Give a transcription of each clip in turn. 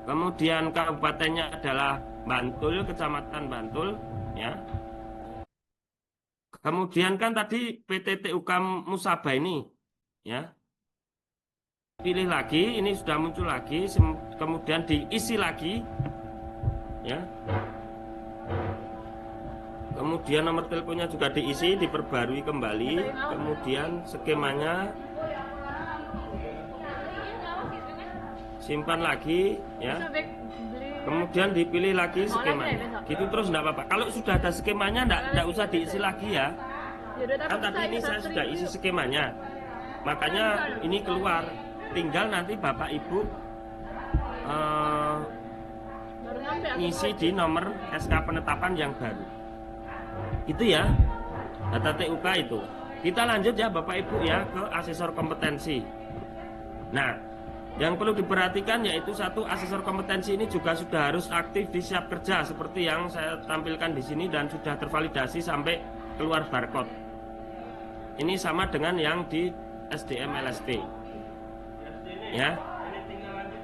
Kemudian kabupatennya adalah Bantul, Kecamatan Bantul, ya. Kemudian kan tadi PT TUK Musaba ini, ya. Pilih lagi, ini sudah muncul lagi, kemudian diisi lagi, ya. Kemudian nomor teleponnya juga diisi, diperbarui kembali, kemudian skemanya simpan lagi, ya. Kemudian dipilih lagi skemanya. Gitu terus enggak apa-apa. Kalau sudah ada skemanya enggak usah diisi lagi ya. Kan tadi ini saya sudah isi skemanya. Makanya ini keluar. Tinggal nanti Bapak Ibu ngisi di nomor SK penetapan yang baru. Itu ya. Data TUK itu. Kita lanjut ya Bapak Ibu ya ke asesor kompetensi. Nah, yang perlu diperhatikan yaitu satu, asesor kompetensi ini juga sudah harus aktif di Siap Kerja seperti yang saya tampilkan di sini dan sudah tervalidasi sampai keluar barcode. Ini sama dengan yang di SDM LSP. Ya.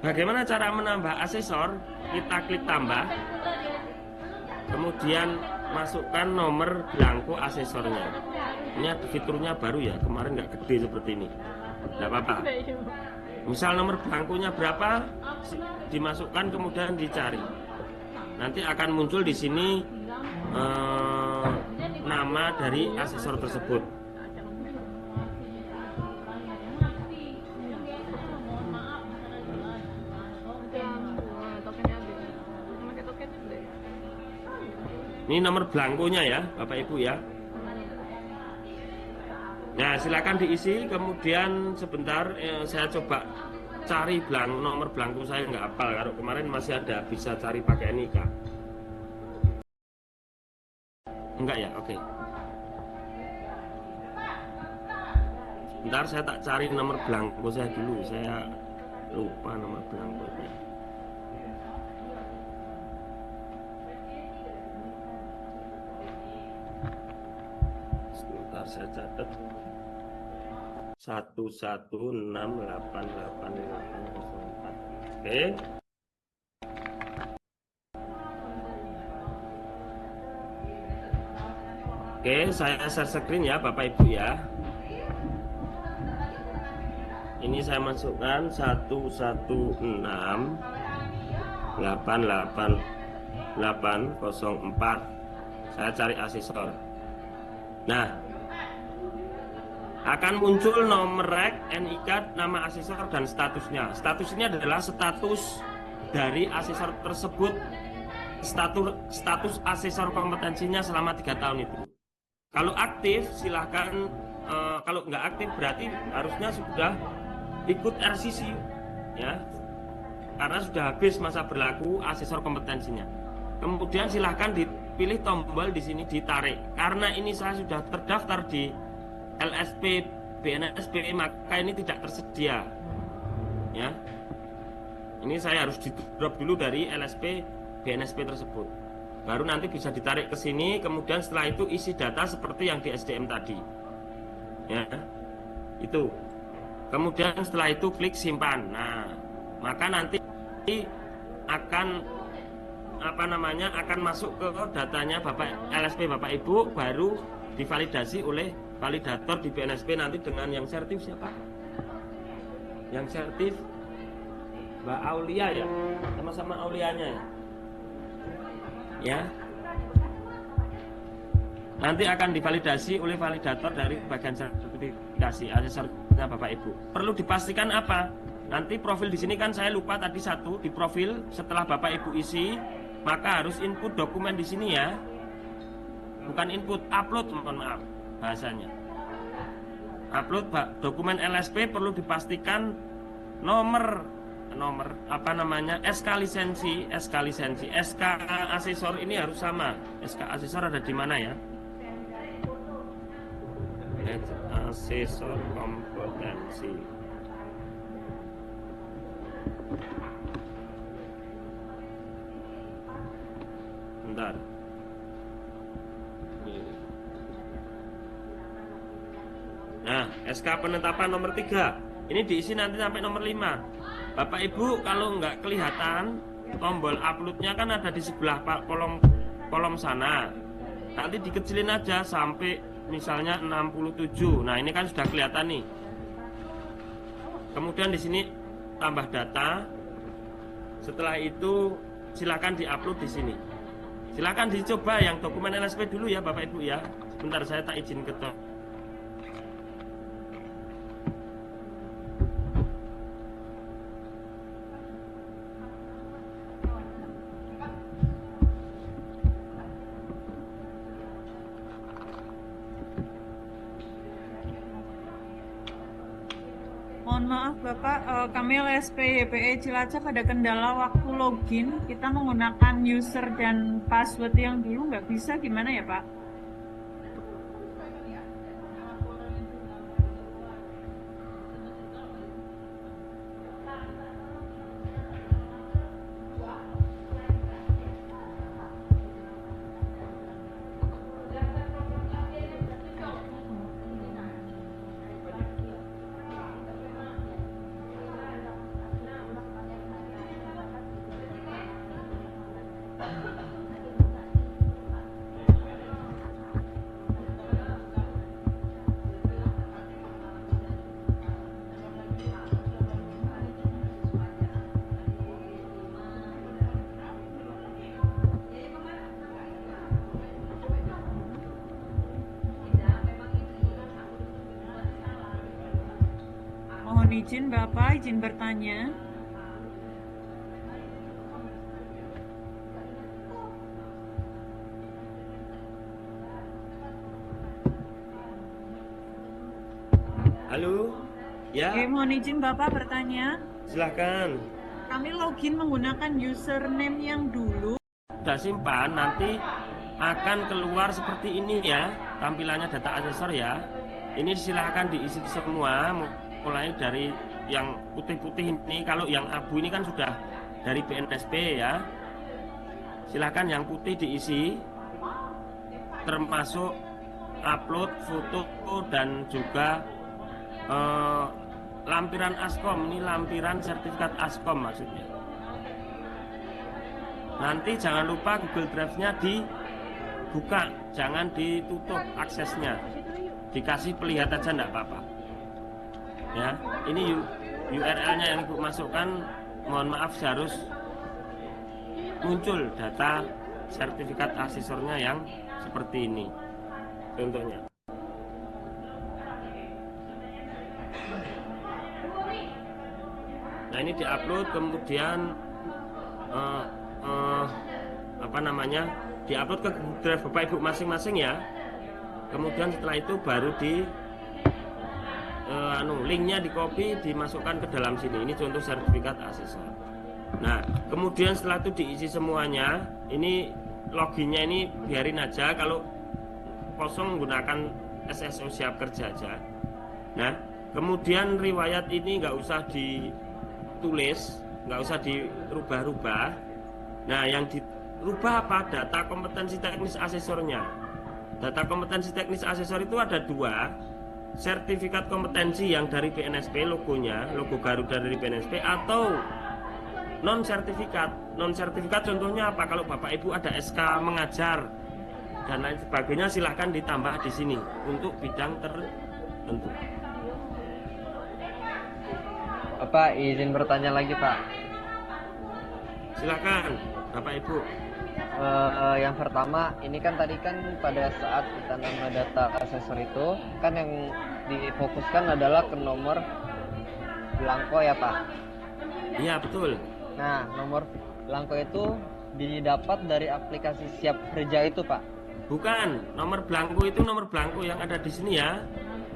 Bagaimana cara menambah asesor? Kita klik tambah. Kemudian masukkan nomor belangko asesornya. Ini fiturnya baru ya, kemarin nggak gede seperti ini. Nggak apa-apa. Misal nomor belangkonya berapa, dimasukkan kemudian dicari. Nanti akan muncul di sini nama dari asesor tersebut. Ini nomor belangkonya ya, Bapak Ibu ya. Nah, silakan diisi. Kemudian sebentar saya coba cari nomor belangko saya nggak hafal. Kalau kemarin masih ada, bisa cari pakai NIK. Enggak ya, oke. Sebentar saya tak cari nomor belangko saya dulu. Saya lupa nomor belangkonya. Sebentar saya catat. 11688804. Oke. Oke, saya share screen ya Bapak Ibu ya. Ini saya masukkan 11688804. Saya cari asesor. Nah, akan muncul nomor rek, NIK, nama asesor dan statusnya. Status ini adalah status dari asesor tersebut, status asesor kompetensinya selama 3 tahun itu. Kalau aktif silahkan, kalau nggak aktif berarti harusnya sudah ikut RCC ya, karena sudah habis masa berlaku asesor kompetensinya. Kemudian silahkan dipilih tombol di sini ditarik. Karena ini saya sudah terdaftar di LSP BNSP, maka ini tidak tersedia ya. Ini saya harus di drop dulu dari LSP BNSP tersebut, baru nanti bisa ditarik ke sini. Kemudian setelah itu isi data seperti yang di SDM tadi ya, itu. Kemudian setelah itu klik simpan. Nah, maka nanti akan akan masuk ke datanya Bapak LSP Bapak Ibu, baru divalidasi oleh validator di BNSP nanti dengan yang sertif siapa? Yang sertif Mbak Aulia ya, sama-sama Aulianya ya. Ya. Nanti akan divalidasi oleh validator dari bagian sertifikasi asesornya Bapak Ibu. Perlu dipastikan apa? Nanti profil di sini kan saya lupa tadi satu, di profil setelah Bapak Ibu isi, maka harus input dokumen di sini ya. Bukan input, upload, mohon maaf bahasanya. Upload dokumen LSP perlu dipastikan nomor SK lisensi, SK asesor ini harus sama. SK asesor ada di mana ya? Asesor kompetensi. Bentar. Nah, SK penetapan nomor 3 ini diisi nanti sampai nomor 5. Bapak Ibu kalau nggak kelihatan tombol uploadnya kan ada di sebelah kolom sana. Nanti dikecilin aja sampai misalnya 67. Nah, ini kan sudah kelihatan nih. Kemudian di sini tambah data. Setelah itu silakan diupload di sini. Silakan dicoba yang dokumen LSP dulu ya Bapak Ibu ya. Sebentar saya tak izin ketok. Mohon maaf Bapak, kami LSP YPE Cilacap ada kendala waktu login. Kita menggunakan user dan password yang dulu nggak bisa, gimana ya Pak? Mohon izin Bapak, izin bertanya. Halo? Ya, Oke, mohon izin Bapak bertanya. silahkan. Kami login menggunakan username yang dulu. Sudah simpan, nanti akan keluar seperti ini ya, tampilannya data asesor ya. Ini silahkan diisi semua, mulai dari yang putih-putih ini. Kalau yang abu ini kan sudah dari BNSP ya. Silahkan yang putih diisi, termasuk upload foto dan juga lampiran Askom. Ini lampiran sertifikat Askom maksudnya. Nanti jangan lupa Google Drive-nya dibuka, jangan ditutup aksesnya. Dikasih pelihat aja enggak apa-apa. Ya, ini URL-nya yang Ibu masukkan, mohon maaf harus muncul data sertifikat asesornya yang seperti ini. Contohnya. Nah, ini diupload kemudian diupload ke Google Drive Bapak Ibu masing-masing ya. Kemudian setelah itu baru linknya di copy dimasukkan ke dalam sini. Ini contoh sertifikat asesor. Nah, kemudian setelah itu diisi semuanya. Ini loginnya ini biarin aja, kalau kosong menggunakan SSO siap kerja aja. Nah, kemudian riwayat ini nggak usah ditulis, nggak usah dirubah-rubah. Nah, yang dirubah apa? Data kompetensi teknis asesornya. Data kompetensi teknis asesor itu ada dua. Sertifikat kompetensi yang dari BNSP, logonya, logo Garuda dari BNSP, atau non sertifikat. Non sertifikat contohnya apa? Kalau Bapak Ibu ada SK mengajar dan lain sebagainya, silahkan ditambah di sini untuk bidang tertentu. Bapak izin bertanya lagi Pak. Silakan Bapak Ibu. Yang pertama, ini kan tadi kan pada saat kita nambah data asesor itu kan yang difokuskan adalah ke nomor belangko ya Pak. Iya betul. Nah, nomor belangko itu didapat dari aplikasi siap kerja itu Pak. Bukan, nomor belangko itu nomor belangko yang ada di sini ya.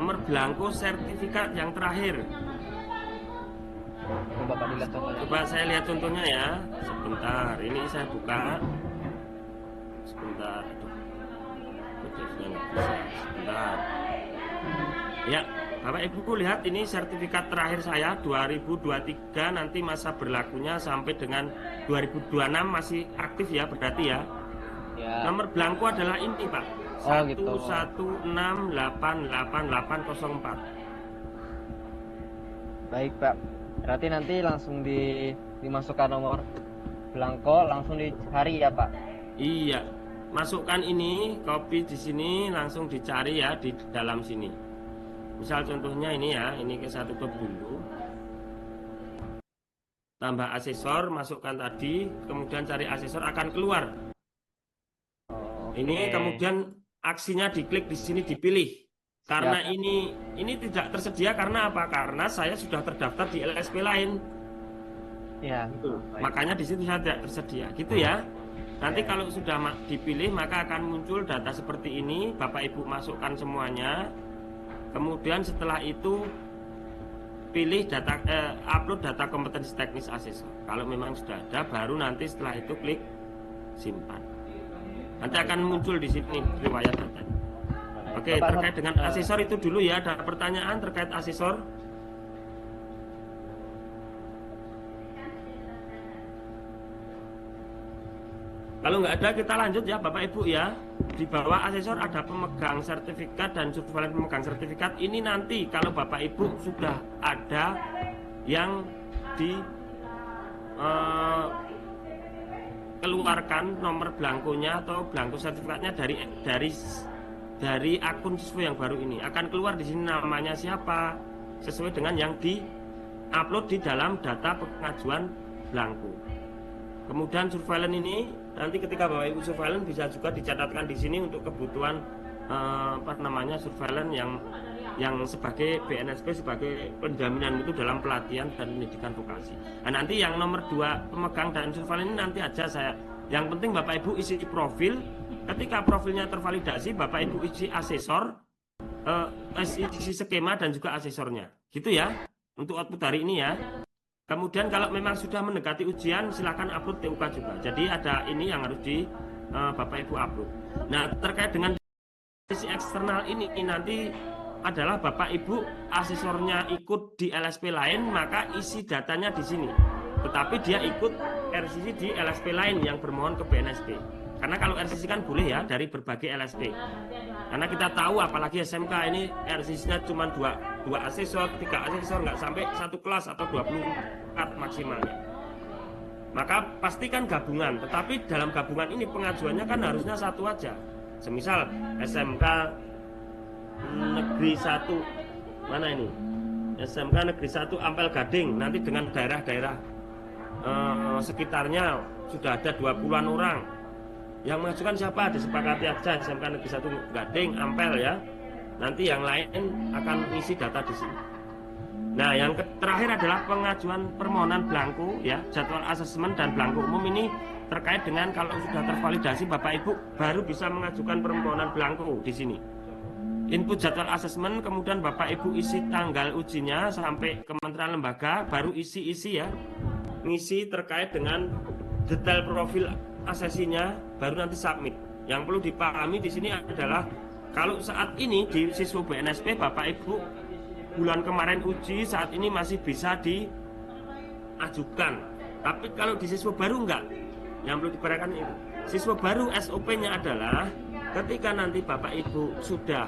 Nomor belangko sertifikat yang terakhir. Coba Pak dilihat contohnya. Coba saya lihat contohnya ya. Sebentar, ini saya buka. Sebentar. PDF-nya nggak bisa. Sebentar. Ya, Bapak Ibu lihat ini sertifikat terakhir saya 2023, nanti masa berlakunya sampai dengan 2026 masih aktif ya berarti ya. Ya. Nomor belangko adalah ini Pak. Oh, gitu. 1168804. Baik Pak. Berarti nanti langsung dimasukkan nomor belangko langsung dicari ya Pak. Iya, masukkan ini, copy di sini, langsung dicari ya di dalam sini. Misal contohnya ini ya, ini saya tutup dulu. Tambah asesor, masukkan tadi, kemudian cari asesor akan keluar. Oh, Ini oke. kemudian aksinya diklik di sini dipilih. Karena Siap. ini tidak tersedia karena apa? Karena saya sudah terdaftar di LSP lain. Ya. Gitu. Baik. Makanya di situ saya tidak tersedia. Gitu ya. Nanti Ya. kalau sudah dipilih maka akan muncul data seperti ini. Bapak Ibu masukkan semuanya. Kemudian setelah itu pilih data, upload data kompetensi teknis asesor. Kalau memang sudah ada, baru nanti setelah itu klik simpan. Nanti akan muncul di sini riwayat datanya. Oke, Bapak, terkait dengan asesor itu dulu ya. Ada pertanyaan terkait asesor? Kalau nggak ada, kita lanjut ya Bapak Ibu ya. Di bawah asesor ada pemegang sertifikat dan surveillance pemegang sertifikat. Ini nanti kalau Bapak Ibu sudah ada yang keluarkan nomor belangkonya atau belangko sertifikatnya dari akun siswa yang baru ini, akan keluar di sini namanya siapa sesuai dengan yang di-upload di dalam data pengajuan belangko. Kemudian surveillance ini nanti ketika Bapak Ibu surveillance bisa juga dicatatkan di sini untuk kebutuhan surveillance yang sebagai BNSP sebagai penjaminan itu dalam pelatihan dan pendidikan vokasi. Nah, nanti yang nomor 2 pemegang dan surveillance ini nanti aja saya. Yang penting Bapak Ibu isi profil. Ketika profilnya tervalidasi, Bapak Ibu isi asesor, isi skema dan juga asesornya. Gitu ya. Untuk output hari ini ya. Kemudian kalau memang sudah mendekati ujian, silakan upload TUK juga. Jadi ada ini yang harus Bapak Ibu upload. Nah, terkait dengan sisi eksternal ini nanti adalah Bapak Ibu asesornya ikut di LSP lain, maka isi datanya di sini. Tetapi dia ikut RCC di LSP lain yang bermohon ke BNSP. Karena kalau RCC kan boleh ya dari berbagai LSP. Karena kita tahu apalagi SMK ini RCC-nya cuma 2 asesor, 3 asesor, nggak sampai 1 kelas atau 24 maksimalnya. Maka pastikan gabungan, tetapi dalam gabungan ini pengajuannya kan harusnya satu aja. Semisal SMK Negeri 1 mana ini? SMK Negeri 1 Ampel Gading, nanti dengan daerah-daerah sekitarnya sudah ada 20-an orang. Yang mengajukan siapa? Disepakati aja SMK Negeri 1 Gading, Ampel ya. Nanti yang lain akan isi data di sini. Nah, yang terakhir adalah pengajuan permohonan belangko ya, jadwal asesmen dan belangko umum ini terkait dengan kalau sudah tervalidasi Bapak Ibu baru bisa mengajukan permohonan belangko di sini. Input jadwal asesmen, kemudian Bapak Ibu isi tanggal ujinya sampai kementerian lembaga, baru isi ya. Ngisi terkait dengan detail profil asesinya, baru nanti submit. Yang perlu dipahami di sini adalah kalau saat ini di siswa BNSP Bapak Ibu bulan kemarin uji, saat ini masih bisa diajukan. Tapi kalau di siswa baru enggak. Yang perlu diperhatikan itu. Siswa baru SOP-nya adalah ketika nanti Bapak Ibu sudah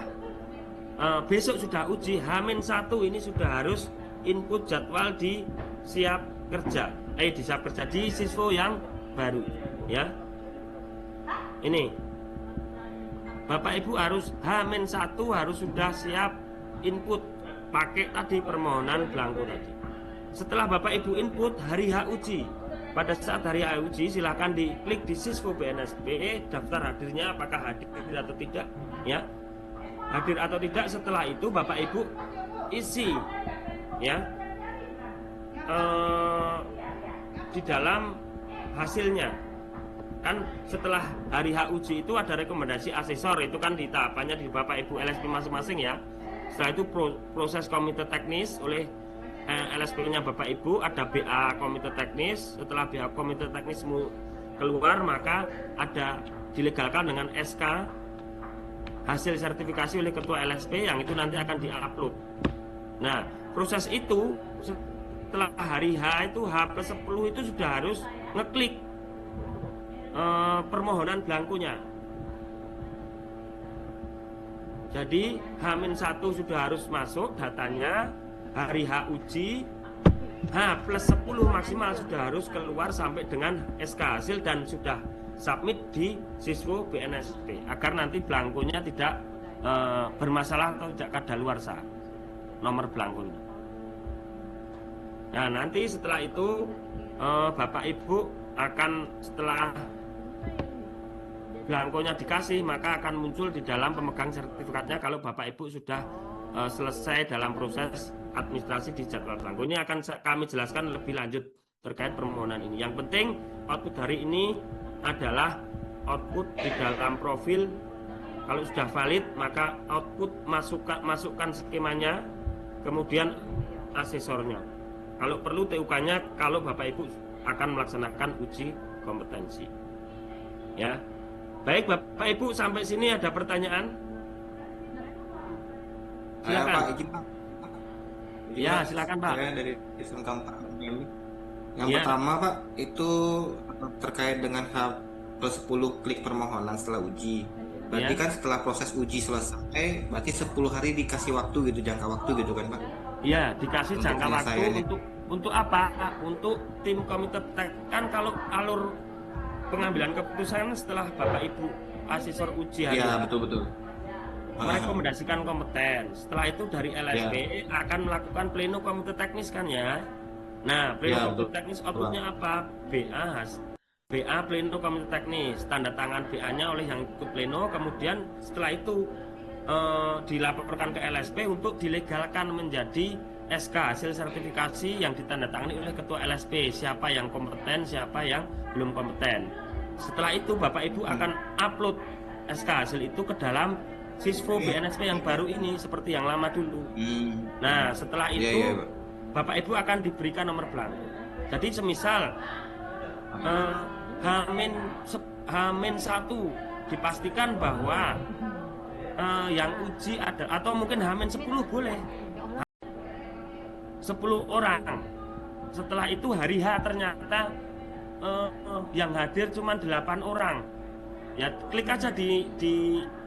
besok sudah uji H-1 ini sudah harus input jadwal di siap kerja. Di siap kerja di siswa yang baru ya. Ini Bapak Ibu harus H-1 harus sudah siap input pakai tadi permohonan belangko tadi. Setelah Bapak Ibu input hari H uji, pada saat hari H uji silahkan diklik di Siswo BNSP daftar hadirnya apakah hadir atau tidak ya. Hadir atau tidak, setelah itu Bapak Ibu isi ya di dalam hasilnya. Kan setelah hari H uji itu ada rekomendasi asesor, itu kan di tahapannya di Bapak Ibu LSP masing-masing ya. Setelah itu proses komite teknis oleh LSP-nya Bapak Ibu, ada BA komite teknis. Setelah BA komite teknismu keluar, maka ada dilegalkan dengan SK hasil sertifikasi oleh ketua LSP yang itu nanti akan diupload. Nah, proses itu setelah hari H itu H+10 itu sudah harus ngeklik permohonan belangkonya. Jadi H-1 sudah harus masuk datanya, hari H uji H+10 maksimal sudah harus keluar sampai dengan SK hasil dan sudah submit di siswa BNSP agar nanti belangkonya tidak bermasalah atau tidak kadaluarsa nomor belangkonya. Nah, nanti setelah itu Bapak Ibu akan setelah belangkonya dikasih, maka akan muncul di dalam pemegang sertifikatnya kalau Bapak Ibu sudah selesai dalam proses administrasi di jadwal belangko. Ini akan kami jelaskan lebih lanjut terkait permohonan ini. Yang penting output hari ini adalah output di dalam profil. Kalau sudah valid, maka output masukkan skemanya, kemudian asesornya. Kalau perlu TUK-nya kalau Bapak Ibu akan melaksanakan uji kompetensi. Ya. Baik Bapak Ibu, sampai sini ada pertanyaan? Silakan. Pak, izin Pak. Ya, silakan Pak. Saya dari SMK 4. Yang Ya. pertama Pak, itu terkait dengan H+10 klik permohonan setelah uji. Berarti Ya. kan setelah proses uji selesai, berarti 10 hari dikasih waktu gitu, jangka waktu gitu kan Pak? Ya, dikasih Untuk jangka waktu penyelesaiannya. untuk apa? Untuk tim komite kan kalau alur pengambilan keputusan setelah Bapak Ibu asesor uji hari Iya, betul. merekomendasikan kompeten. Setelah itu dari LSP akan melakukan pleno komite teknis kan ya. Nah, pleno Ya, komite betul. teknis outputnya apa? BA pleno komite teknis, tanda tangan BA-nya oleh yang ikut pleno, kemudian setelah itu dilaporkan ke LSP untuk dilegalkan menjadi SK hasil sertifikasi yang ditandatangani oleh ketua LSP, siapa yang kompeten, siapa yang belum kompeten. Setelah itu Bapak Ibu akan upload SK hasil itu ke dalam siswa BNSP yang baru ini seperti yang lama dulu. Nah, setelah itu Iya, Pak. Bapak Ibu akan diberikan nomor belangko. Jadi semisal H-1 dipastikan bahwa yang uji ada, atau mungkin H-10 boleh 10 orang. Setelah itu hari H ternyata yang hadir cuma 8 orang. Ya klik aja di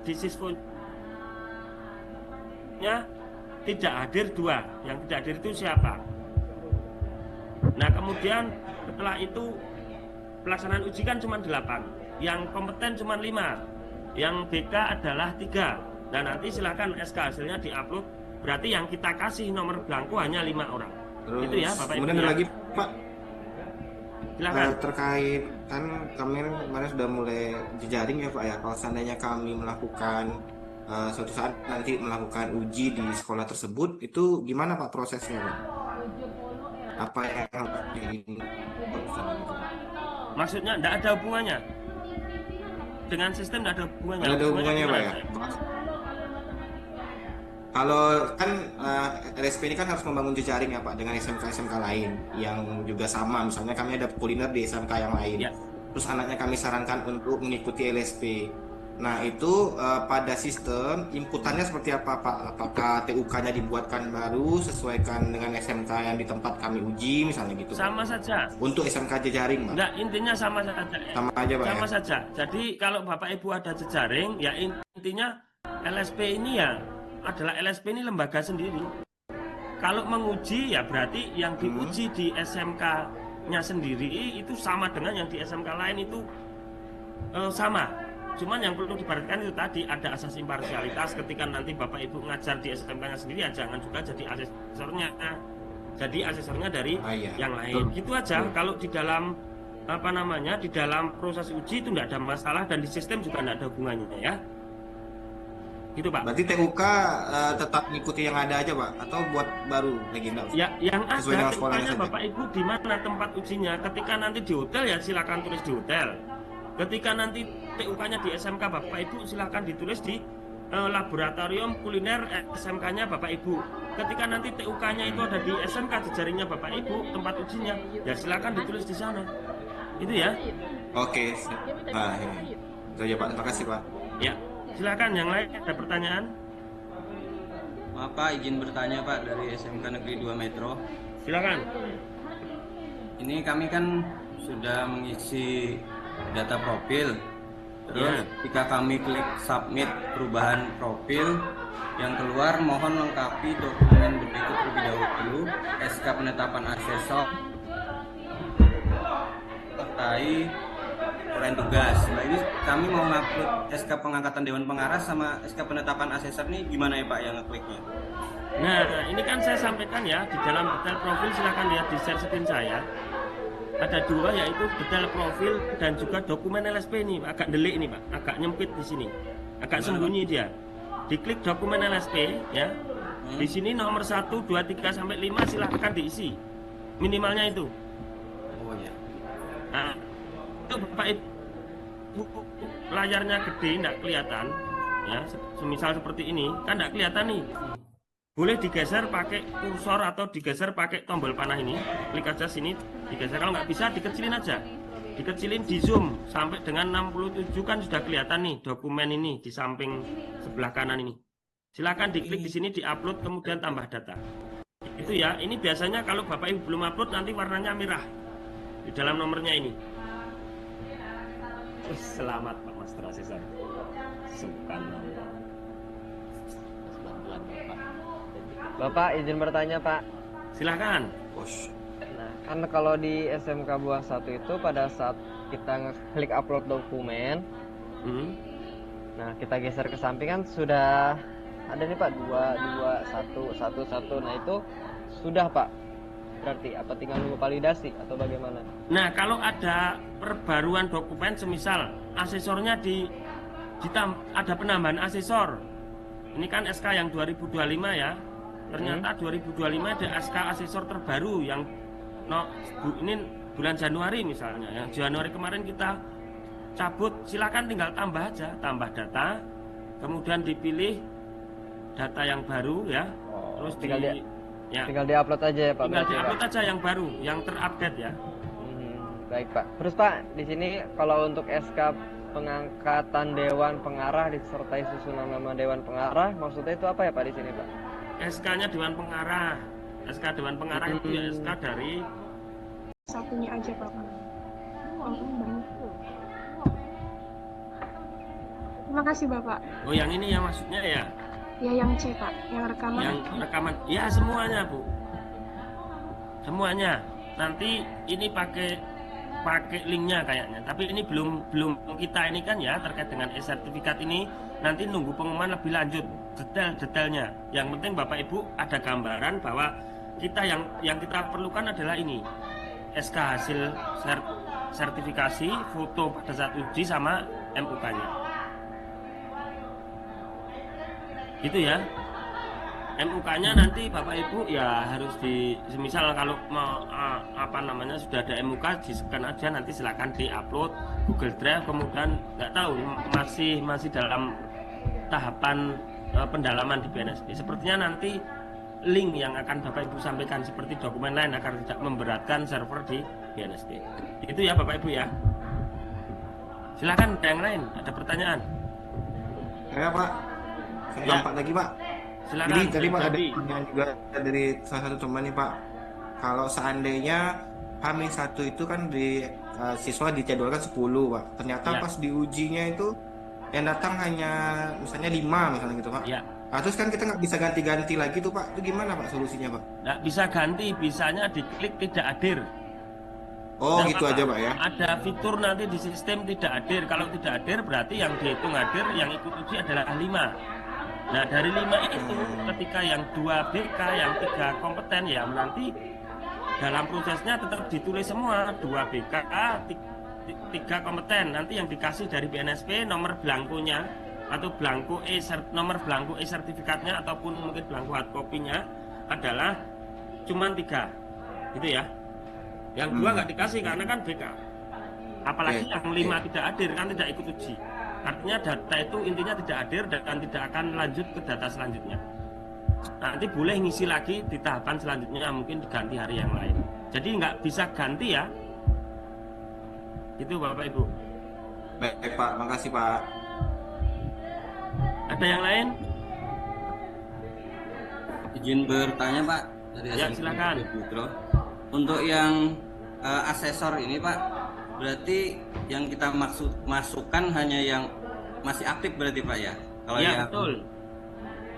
siswa tidak hadir 2. Yang tidak hadir itu siapa? Nah, kemudian setelah itu pelaksanaan uji kan cuma 8, yang kompeten cuma 5, yang BK adalah 3. Dan nanti silakan SK hasilnya diupload. Berarti yang kita kasih nomor belangko hanya 5 orang. Terus, Itu ya Bapak Ibu. kemudian ada lagi Pak, Silakan. terkait kan kemarin sudah mulai jejaring ya Pak ya. Kalau seandainya kami melakukan suatu saat nanti melakukan uji di sekolah tersebut, itu gimana Pak prosesnya Pak? Apa yang harus dilakukan? Maksudnya tidak ada hubungannya dengan sistem, tidak ada hubungannya. Ada hubungannya Pak ya? Kalau kan LSP ini kan harus membangun jejaring ya Pak dengan SMK-SMK lain yang juga sama. Misalnya kami ada kuliner di SMK yang lain. Ya. Terus anaknya kami sarankan untuk mengikuti LSP. Nah itu pada sistem inputannya seperti apa Pak? Apakah TUK-nya dibuatkan baru sesuaikan dengan SMK yang di tempat kami uji misalnya gitu? Sama saja. Untuk SMK jejaring Pak? Enggak, intinya sama saja. Sama aja Pak Sama ya? saja. Jadi kalau Bapak Ibu ada jejaring, ya intinya LSP ini ya adalah LSP ini lembaga sendiri. Kalau menguji ya berarti yang diuji di SMK-nya sendiri itu sama dengan yang di SMK lain itu sama. Cuman yang perlu diperhatikan itu tadi ada asas imparsialitas ketika nanti Bapak Ibu ngajar di SMK-nya sendiri ya jangan juga jadi asesornya. Jadi asesornya dari yang lain. Betul. Gitu aja. Kalau di dalam di dalam proses uji itu tidak ada masalah dan di sistem juga tidak ada hubungannya ya. Gitu Pak. Berarti TUK tetap mengikuti yang ada aja Pak? Atau buat baru lagi enggak? Ya, yang Sesuai dengan ada sekolahnya tanya saja. Bapak Ibu di mana tempat ujinya. Ketika nanti di hotel ya silakan tulis di hotel. Ketika nanti TUK-nya di SMK Bapak Ibu silakan ditulis di laboratorium kuliner SMK-nya Bapak Ibu. Ketika nanti TUK-nya itu ada di SMK jejaringnya Bapak Ibu tempat ujinya, ya silakan ditulis di sana. Itu ya. Oke. Nah, itu aja Pak. Terima kasih Pak. Ya, silakan yang lain ada pertanyaan? Maaf Pak, izin bertanya Pak dari SMK Negeri 2 Metro. Silakan. Ini kami kan sudah mengisi data profil. Terus Ya. ketika kami klik submit perubahan profil, Yang keluar mohon lengkapi dokumen berikut terlebih dahulu: SK penetapan asesor sertai uraian tugas. Nah ini kami mau ngupload SK pengangkatan Dewan Pengarah sama SK penetapan asesor nih, gimana ya Pak yang ngekliknya? Nah, ini kan saya sampaikan ya, di dalam detail profil silahkan lihat di share screen saya. Ada dua, yaitu detail profil dan juga dokumen LSP ini, agak delik ini Pak, agak nyempit di sini, agak sembunyi dia. Diklik dokumen LSP ya. Di sini nomor 1, 2, 3 sampai 5 silahkan diisi. Minimalnya itu. Oh ya. Nah, itu Bapak Ibu layarnya gede enggak kelihatan ya, semisal seperti ini kan enggak kelihatan nih. Boleh digeser pakai kursor atau digeser pakai tombol panah ini. Klik aja sini, digeser. Kalau nggak bisa dikecilin aja. Dikecilin, di zoom sampai dengan 67 kan sudah kelihatan nih dokumen ini di samping sebelah kanan ini. Silakan diklik di sini, diupload, kemudian tambah data. Itu ya. Ini biasanya kalau Bapak Ibu belum upload nanti warnanya merah di dalam nomornya ini. Selamat Pak Master Asesor. Subhanallah. Bapak izin bertanya Pak. Silahkan. Nah, kan kalau di SMK Buah 1 itu pada saat kita ngeklik upload dokumen, nah kita geser ke samping kan sudah ada nih Pak 2, 2, 1, 1, 1. Nah itu sudah Pak. Berarti apa tinggal nunggu validasi atau bagaimana? Nah, kalau ada perbaruan dokumen, semisal asesornya ada penambahan asesor. Ini kan SK yang 2025 ya. Ternyata 2025 ada SK asesor terbaru yang ini bulan Januari misalnya. Yang Januari kemarin kita cabut, silakan tinggal tambah aja, tambah data, kemudian dipilih data yang baru ya. Terus tinggal di-upload aja ya Pak. Tinggal di-upload aja yang baru, yang terupdate ya. Baik Pak. Terus Pak, di sini kalau untuk SK pengangkatan Dewan Pengarah disertai susunan nama Dewan Pengarah, maksudnya itu apa ya Pak di sini Pak? SK-nya Dewan Pengarah. SK Dewan Pengarah itu ya SK dari satunya aja Pak. Banyak. Terima kasih Bapak. Oh, yang ini yang maksudnya ya? Ya yang C Pak, yang rekaman. Yang rekaman. Ya semuanya Bu. Semuanya. Nanti ini pakai linknya kayaknya. Tapi ini belum kita ini kan ya terkait dengan e-sertifikat ini. Nanti nunggu pengumuman lebih lanjut detailnya. Yang penting Bapak Ibu ada gambaran bahwa kita yang kita perlukan adalah ini SK hasil sertifikasi, foto pada saat uji sama MUK-nya. Gitu ya. MUK-nya nanti Bapak Ibu ya harus semisal kalau mau sudah ada MUK di-scan aja, nanti silakan di-upload Google Drive, kemudian nggak tahu masih dalam tahapan pendalaman di BNSP. Sepertinya nanti link yang akan Bapak Ibu sampaikan seperti dokumen lain agar tidak memberatkan server di BNSP. Itu ya Bapak Ibu ya. Silakan ada yang lain, ada pertanyaan? Saya Pak, saya Ya. nampak lagi Pak. Silakan. Jadi tadi Pak ada Jadi. pertanyaan juga dari salah satu teman nih Pak. Kalau seandainya H-1 itu kan siswa dijadwalkan 10 Pak. Ternyata Ya. pas diujinya itu yang datang hanya misalnya 5 misalnya gitu Pak. Ya. Nah, terus kan kita nggak bisa ganti-ganti lagi tuh Pak. Itu gimana Pak solusinya Pak? Nggak bisa ganti, bisanya diklik tidak hadir. Oh Nggak gitu apa-apa. aja Pak ya. Ada fitur nanti di sistem tidak hadir. Kalau tidak hadir berarti yang dihitung hadir, yang ikut uji adalah 5. Nah dari 5 itu ketika yang 2 BK, yang 3 kompeten ya nanti dalam prosesnya tetap ditulis semua 2 BK, 3 kompeten. Nanti yang dikasih dari BNSP nomor belangkonya atau nomor belangko e-sertifikatnya ataupun mungkin belangko hard copy-nya adalah cuman 3 gitu ya. Yang 2 nggak dikasih karena kan BK. Apalagi yang 5 tidak hadir kan tidak ikut uji. Artinya data itu intinya tidak hadir dan tidak akan lanjut ke data selanjutnya. Nanti boleh ngisi lagi di tahapan selanjutnya, mungkin diganti hari yang lain. Jadi nggak bisa ganti ya. Itu Bapak Ibu. Baik Pak, makasih Pak. Ada yang lain? Izin bertanya Pak dari Ya, SMK silakan. Putra. Untuk yang asesor ini Pak, berarti yang kita masukkan hanya yang masih aktif berarti Pak ya? Kalau Ya yang betul.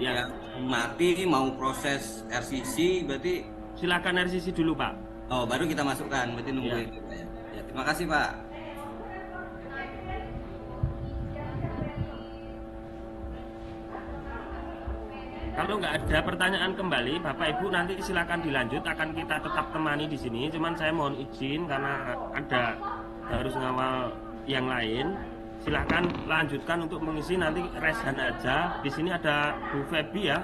Ya, yang mati mau proses RCC berarti silakan RCC dulu Pak. oh baru kita masukkan berarti nunggu Ya. itu Pak ya. Ya, terima kasih Pak. Kalau nggak ada pertanyaan kembali, Bapak Ibu nanti silakan dilanjut. Akan kita tetap temani di sini. Cuman saya mohon izin karena ada harus ngawal yang lain. Silakan lanjutkan untuk mengisi nanti resahan aja. Di sini ada Bu Febi ya,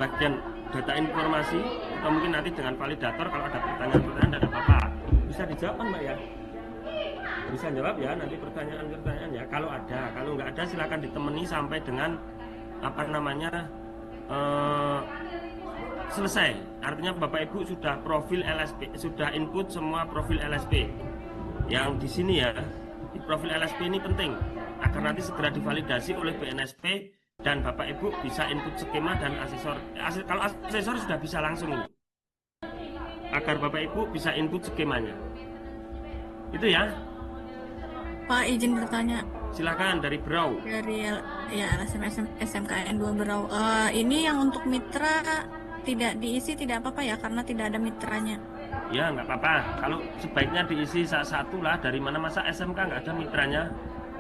bagian data informasi. Atau mungkin nanti dengan validator kalau ada pertanyaan-pertanyaan tidak apa-apa. Bisa dijawab kan Mbak ya? Bisa jawab ya nanti pertanyaan-pertanyaan ya. Kalau ada, kalau nggak ada silakan ditemani sampai dengan apa namanya selesai. Artinya Bapak Ibu sudah profil LSP, sudah input semua profil LSP. Yang di sini ya, di profil LSP ini penting agar nanti segera divalidasi oleh BNSP dan Bapak Ibu bisa input skema dan asesor. Kalau asesor sudah bisa langsung ini. Agar Bapak Ibu bisa input skemanya. Itu ya. Pak, izin bertanya Silakan dari Brau. dari LSM SMKN 2 Berau. Ini yang untuk mitra tidak diisi tidak apa-apa ya karena tidak ada mitranya. Ya nggak apa-apa. Kalau sebaiknya diisi satu lah. Dari mana masa SMK nggak ada mitranya?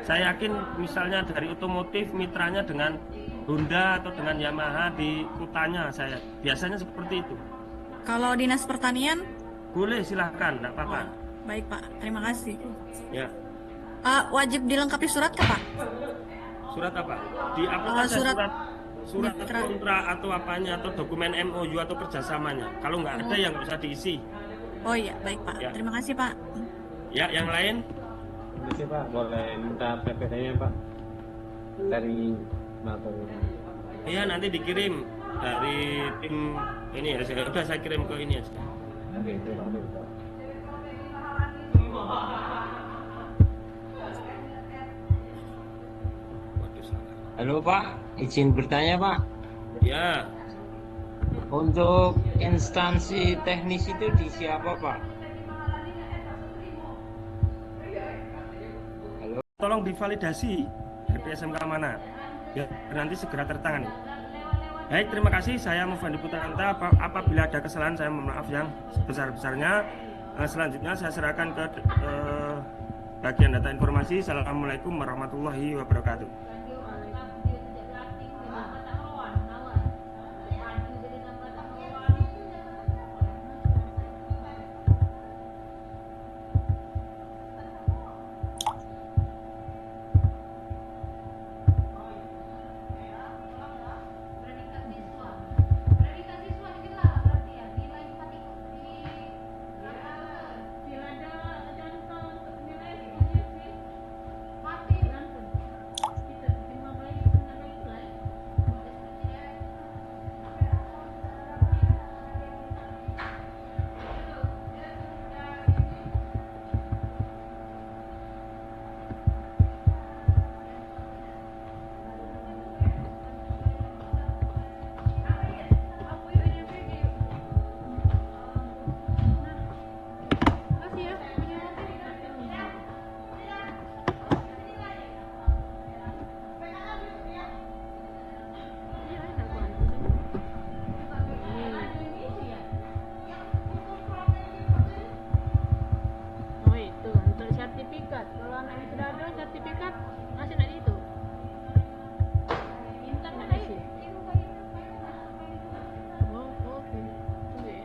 Saya yakin misalnya dari otomotif mitranya dengan Honda atau dengan Yamaha di kutanya saya. Biasanya seperti itu. Kalau Dinas Pertanian? Boleh silahkan, nggak apa-apa. Baik Pak, terima kasih. Ya. Wajib dilengkapi surat kah Pak? Surat apa? Di apa aja surat surat mitra. kontra atau apanya atau dokumen MOU atau kerjasamanya. Kalau nggak ada yang bisa diisi. Oh iya, baik Pak. Ya. Terima kasih Pak. Ya, yang lain? Terima Pak, boleh minta PPT-nya Pak dari atau Iya nanti dikirim dari tim ini ya. Udah saya kirim ke ini aja. oke, terima kasih Pak. Waduh, salah. Halo Pak, izin bertanya Pak. Ya, Untuk instansi teknis itu di siapa Pak? tolong divalidasi dari SMK mana. Ya, nanti segera tertangani. Baik, terima kasih. Saya Mufandi Putranta. Apabila ada kesalahan, saya mohon maaf yang sebesar-besarnya. Selanjutnya saya serahkan ke bagian data informasi. Assalamualaikum warahmatullahi wabarakatuh. Oh itu untuk sertifikat. Kalau anaknya sudah ada sertifikat, masih nak itu. Intan nak isi. Oh oke. Tunggu ya.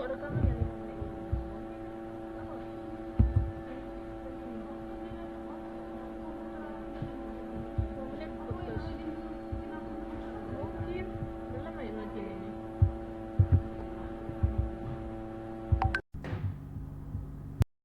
kok rekamannya